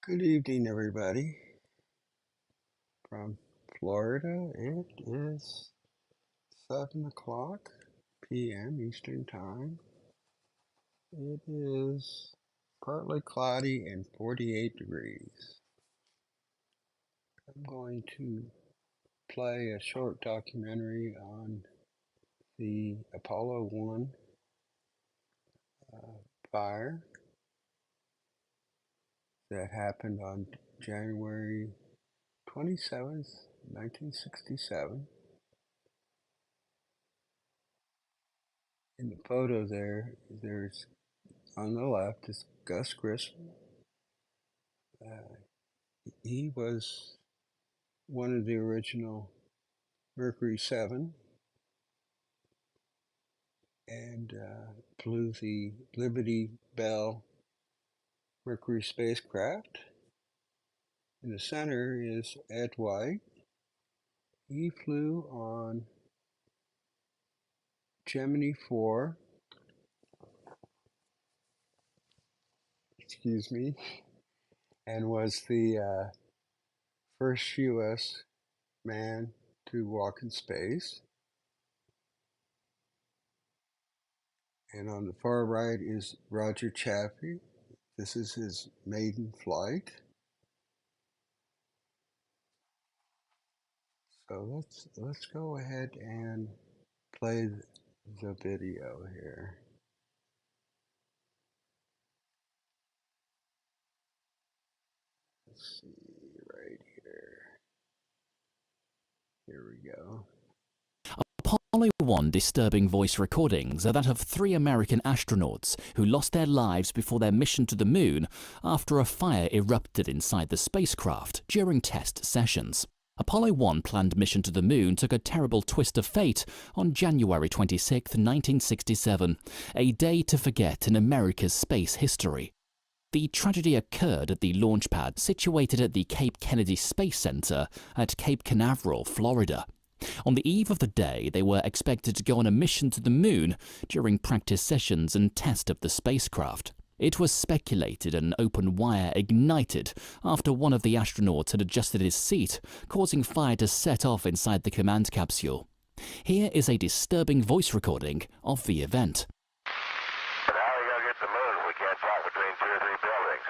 Good evening, everybody. From Florida, it is 7 o'clock p.m. Eastern Time. It is partly cloudy and 48 degrees. I'm going to play a short documentary on the Apollo 1 fire that happened on January 27th, 1967. In the photo there's on the left is Gus Grissom. He was one of the original Mercury 7 and flew the Liberty Bell Mercury spacecraft. In the center is Ed White. He flew on Gemini 4, and was the first U.S. man to walk in space. And on the far right is Roger Chafee. This is his maiden flight. So let's go ahead and play the video here. Let's see right here. Here we go. Apollo 1 disturbing voice recordings are that of 3 American astronauts who lost their lives before their mission to the moon after a fire erupted inside the spacecraft during test sessions. Apollo 1 planned mission to the moon took a terrible twist of fate on January 26, 1967, a day to forget in America's space history. The tragedy occurred at the launch pad situated at the Cape Kennedy Space Center at Cape Canaveral, Florida. On the eve of the day, they were expected to go on a mission to the moon during practice sessions and test of the spacecraft. It was speculated an open wire ignited after one of the astronauts had adjusted his seat, causing fire to set off inside the command capsule. Here is a disturbing voice recording of the event. How are we going to get to the moon if we can't talk between 2 or 3 buildings?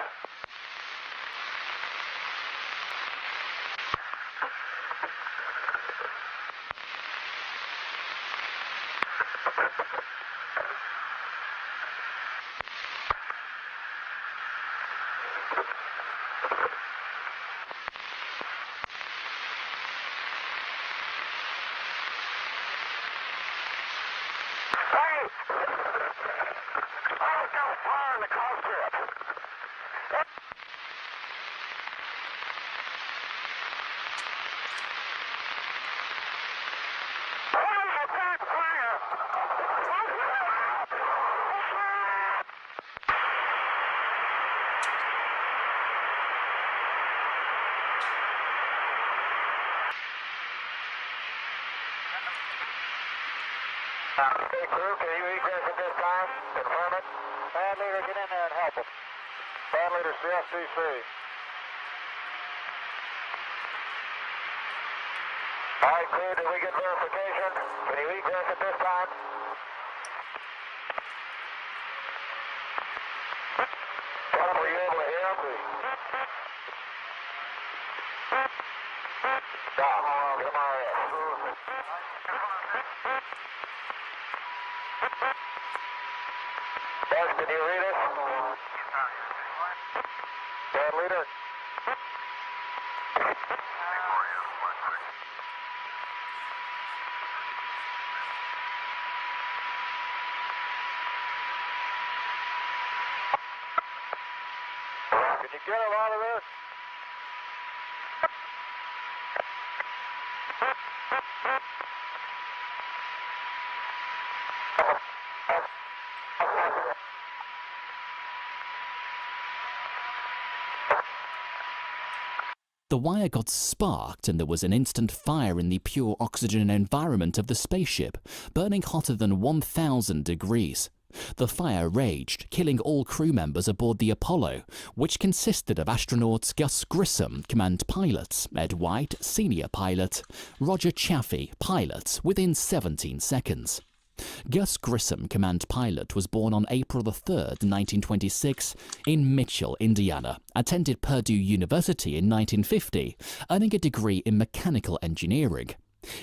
Hey, crew, can you egress at this time? Confirm it. Bad leader, get in there and help him. Bad leader, CFCC. All right, crew, did we get verification? Can you egress at this time? Tell him, were you able to hear him? Stop. Get him RF. Buzz, can you read us? Bad leader? Can you get him out of this? The wire got sparked and there was an instant fire in the pure oxygen environment of the spaceship, burning hotter than 1,000 degrees. The fire raged, killing all crew members aboard the Apollo, which consisted of astronauts Gus Grissom, command pilot, Ed White, senior pilot, Roger Chafee, pilot, within 17 seconds. Gus Grissom, command pilot, was born on April 3, 1926, in Mitchell, Indiana, attended Purdue University in 1950, earning a degree in mechanical engineering.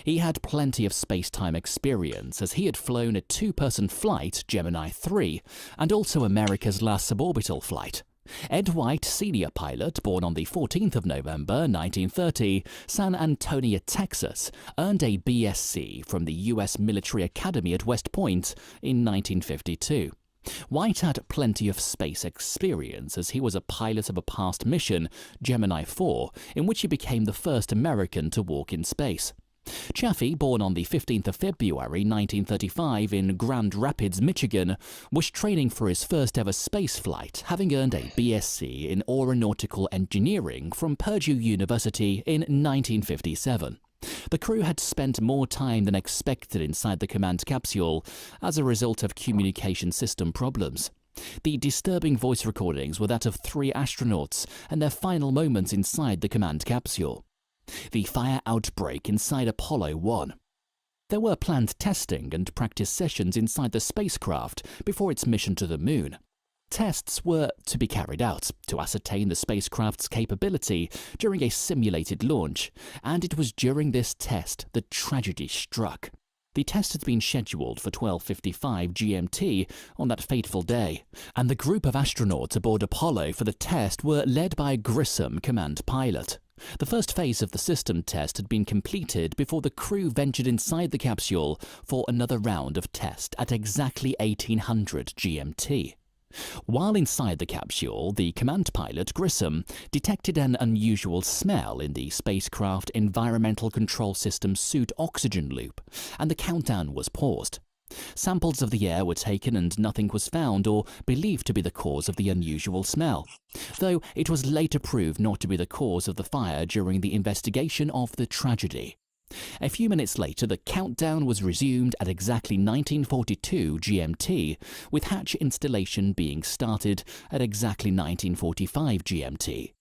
He had plenty of space-time experience as he had flown a two-person flight, Gemini 3, and also America's last suborbital flight. Ed White, senior pilot, born on the 14th of November 1930, San Antonio, Texas, earned a BSc from the U.S. Military Academy at West Point in 1952. White had plenty of space experience as he was a pilot of a past mission, Gemini 4, in which he became the first American to walk in space. Chafee, born on the 15th of February 1935 in Grand Rapids, Michigan, was training for his first ever space flight, having earned a BSc in Aeronautical Engineering from Purdue University in 1957. The crew had spent more time than expected inside the command capsule as a result of communication system problems. The disturbing voice recordings were that of 3 astronauts and their final moments inside the command capsule. The fire outbreak inside Apollo 1. There were planned testing and practice sessions inside the spacecraft before its mission to the Moon. Tests were to be carried out to ascertain the spacecraft's capability during a simulated launch, and it was during this test that tragedy struck. The test had been scheduled for 12:55 GMT on that fateful day, and the group of astronauts aboard Apollo for the test were led by Grissom, command pilot. The first phase of the system test had been completed before the crew ventured inside the capsule for another round of test at exactly 1800 GMT. While inside the capsule, the command pilot, Grissom, detected an unusual smell in the spacecraft environmental control system suit oxygen loop, and the countdown was paused. Samples of the air were taken and nothing was found or believed to be the cause of the unusual smell, though it was later proved not to be the cause of the fire during the investigation of the tragedy. A few minutes later, the countdown was resumed at exactly 1942 GMT, with hatch installation being started at exactly 1945 GMT.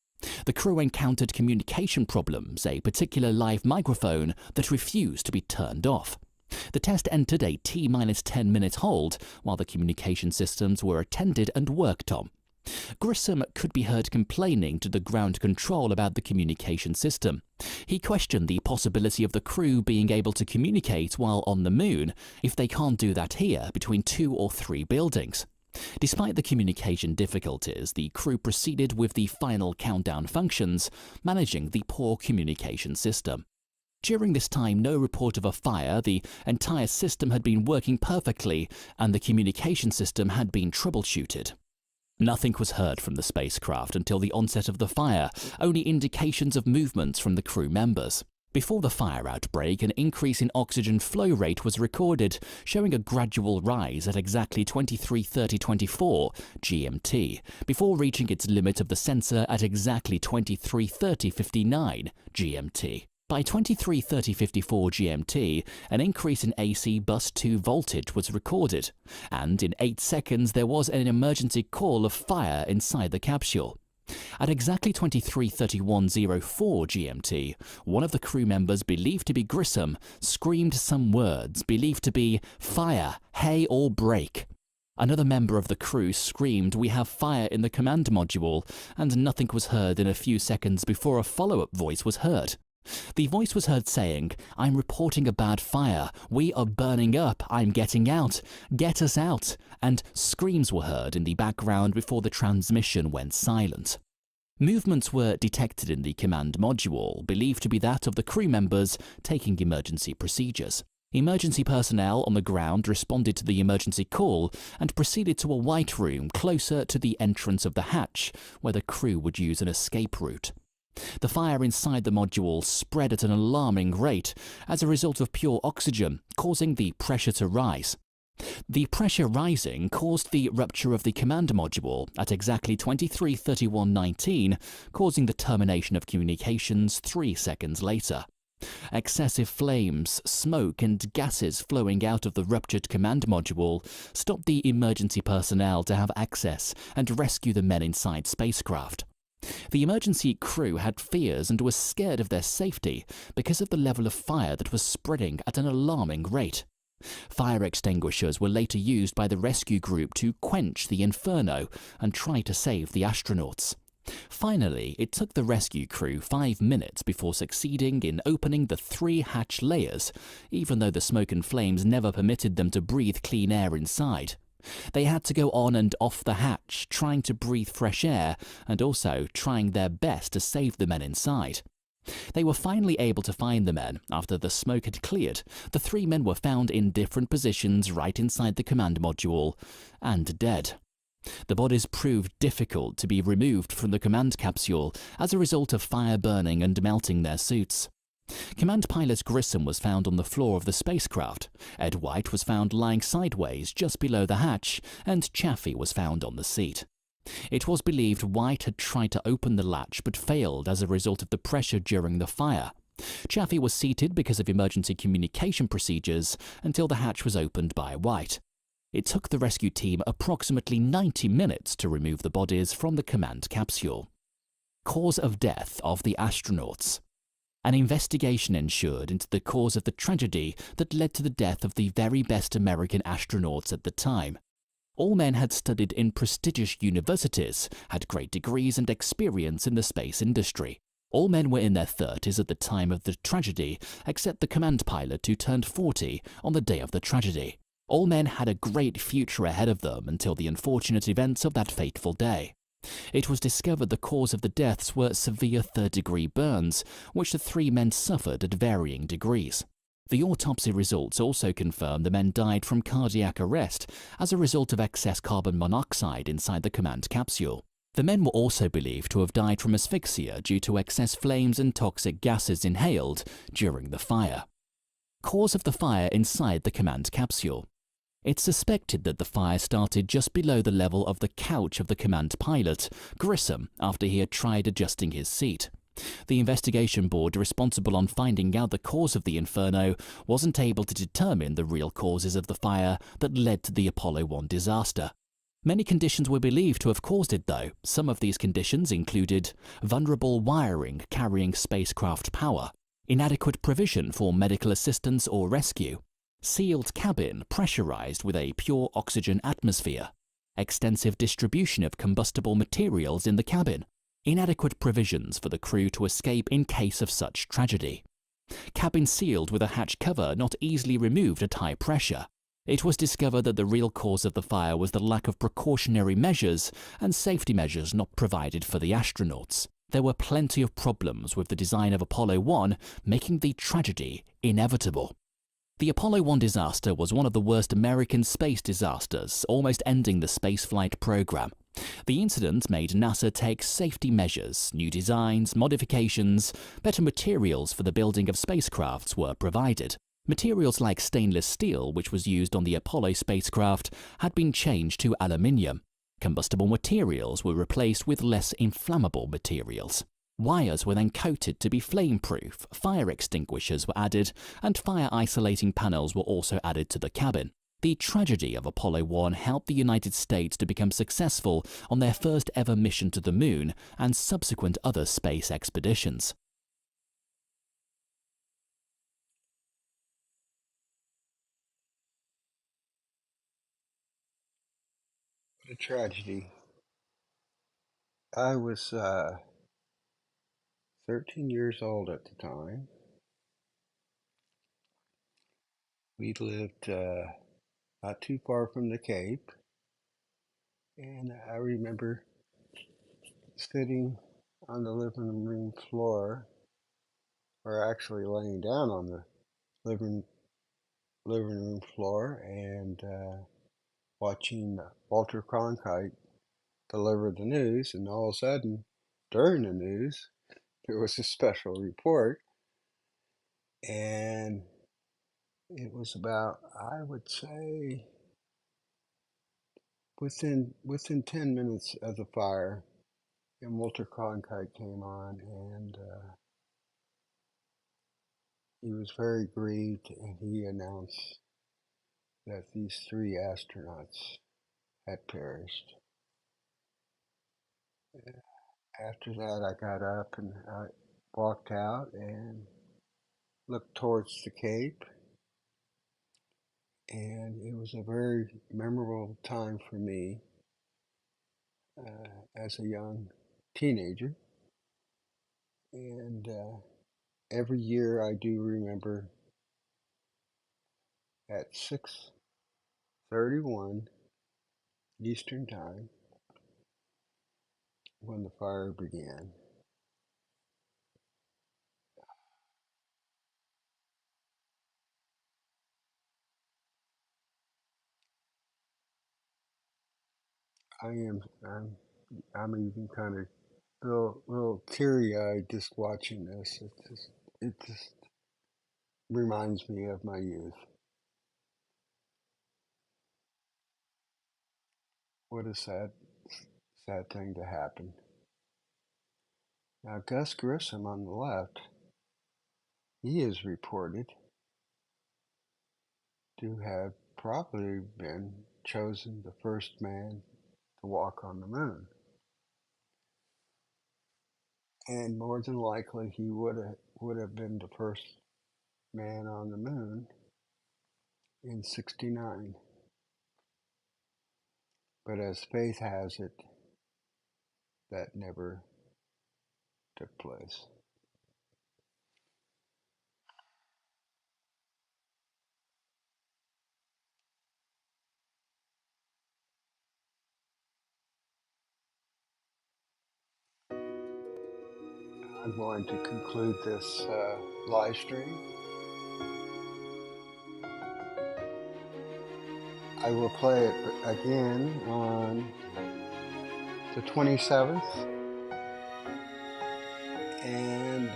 The crew encountered communication problems, a particular live microphone that refused to be turned off. The test entered a T-10 minute hold while the communication systems were attended and worked on. Grissom could be heard complaining to the ground control about the communication system. He questioned the possibility of the crew being able to communicate while on the Moon if they can't do that here between 2 or 3 buildings. Despite the communication difficulties, the crew proceeded with the final countdown functions, managing the poor communication system. During this time, no report of a fire, the entire system had been working perfectly, and the communication system had been troubleshooted. Nothing was heard from the spacecraft until the onset of the fire, only indications of movements from the crew members. Before the fire outbreak, an increase in oxygen flow rate was recorded, showing a gradual rise at exactly 23:30:24 GMT, before reaching its limit of the sensor at exactly 23:30:59 GMT. By 23:30:54 GMT, an increase in AC bus 2 voltage was recorded, and in 8 seconds there was an emergency call of fire inside the capsule. At exactly 23:31:04 GMT, one of the crew members believed to be Grissom screamed some words believed to be "fire, hay or break." Another member of the crew screamed, "We have fire in the command module," and nothing was heard in a few seconds before a follow-up voice was heard. The voice was heard saying, "I'm reporting a bad fire. We are burning up. I'm getting out. Get us out." And screams were heard in the background before the transmission went silent. Movements were detected in the command module, believed to be that of the crew members taking emergency procedures. Emergency personnel on the ground responded to the emergency call and proceeded to a white room closer to the entrance of the hatch, where the crew would use an escape route. The fire inside the module spread at an alarming rate as a result of pure oxygen, causing the pressure to rise. The pressure rising caused the rupture of the command module at exactly 23:31:19, causing the termination of communications 3 seconds later. Excessive flames, smoke, and gases flowing out of the ruptured command module stopped the emergency personnel to have access and rescue the men inside spacecraft. The emergency crew had fears and was scared of their safety because of the level of fire that was spreading at an alarming rate. Fire extinguishers were later used by the rescue group to quench the inferno and try to save the astronauts. Finally, it took the rescue crew 5 minutes before succeeding in opening the 3 hatch layers, even though the smoke and flames never permitted them to breathe clean air inside. They had to go on and off the hatch, trying to breathe fresh air and also trying their best to save the men inside. They were finally able to find the men after the smoke had cleared. The 3 men were found in different positions right inside the command module and dead. The bodies proved difficult to be removed from the command capsule as a result of fire burning and melting their suits. Command pilot Grissom was found on the floor of the spacecraft, Ed White was found lying sideways just below the hatch, and Chafee was found on the seat. It was believed White had tried to open the latch but failed as a result of the pressure during the fire. Chafee was seated because of emergency communication procedures until the hatch was opened by White. It took the rescue team approximately 90 minutes to remove the bodies from the command capsule. Cause of death of the astronauts. An investigation ensured into the cause of the tragedy that led to the death of the very best American astronauts at the time. All men had studied in prestigious universities, had great degrees and experience in the space industry. All men were in their 30s at the time of the tragedy, except the command pilot who turned 40 on the day of the tragedy. All men had a great future ahead of them until the unfortunate events of that fateful day. It was discovered the cause of the deaths were severe third-degree burns, which the 3 men suffered at varying degrees. The autopsy results also confirmed the men died from cardiac arrest as a result of excess carbon monoxide inside the command capsule. The men were also believed to have died from asphyxia due to excess flames and toxic gases inhaled during the fire. Cause of the fire inside the command capsule. It's suspected that the fire started just below the level of the couch of the command pilot, Grissom, after he had tried adjusting his seat. The investigation board responsible on finding out the cause of the inferno wasn't able to determine the real causes of the fire that led to the Apollo 1 disaster. Many conditions were believed to have caused it, though. Some of these conditions included vulnerable wiring carrying spacecraft power, inadequate provision for medical assistance or rescue, sealed cabin pressurized with a pure oxygen atmosphere, extensive distribution of combustible materials in the cabin, inadequate provisions for the crew to escape in case of such tragedy, cabin sealed with a hatch cover not easily removed at high pressure. It was discovered that the real cause of the fire was the lack of precautionary measures and safety measures not provided for the astronauts. There were plenty of problems with the design of Apollo 1, making the tragedy inevitable. The Apollo 1 disaster was one of the worst American space disasters, almost ending the spaceflight program. The incident made NASA take safety measures, new designs, modifications, better materials for the building of spacecrafts were provided. Materials like stainless steel, which was used on the Apollo spacecraft, had been changed to aluminium. Combustible materials were replaced with less inflammable materials. Wires were then coated to be flame-proof, fire extinguishers were added, and fire-isolating panels were also added to the cabin. The tragedy of Apollo 1 helped the United States to become successful on their first ever mission to the Moon and subsequent other space expeditions. What a tragedy. I was 13 years old at the time. We lived not too far from the Cape, and I remember sitting on the living room floor, or actually laying down on the living room floor, and watching Walter Cronkite deliver the news, and all of a sudden, during the news, there was a special report, and it was about, I would say, within 10 minutes of the fire, and Walter Cronkite came on, and he was very grieved, and he announced that these 3 astronauts had perished. After that, I got up and I walked out and looked towards the Cape, and it was a very memorable time for me as a young teenager. And every year I do remember at 6:31 Eastern Time when the fire began. I'm even kind of little teary-eyed just watching this. It just reminds me of my youth. What a sad thing to happen. Now Gus Grissom on the left, he is reported to have probably been chosen the first man to walk on the moon. And more than likely he would have been the first man on the moon in '69. But as faith has it, that never took place. I'm going to conclude this live stream. I will play it again on the 27th and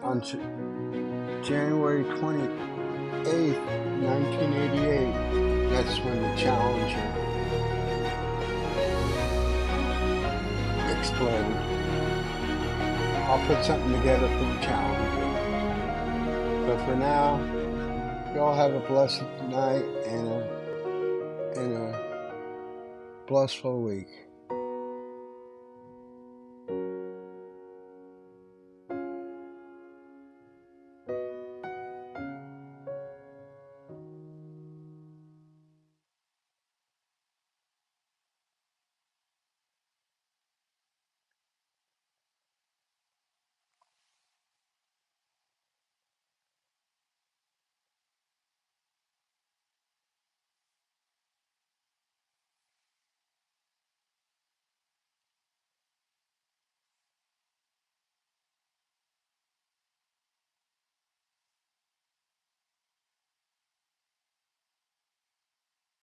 on January 28th, 1988. That's when the Challenger exploded. I'll put something together for the Challenger. But for now, you all have a blessed night and a blissful week.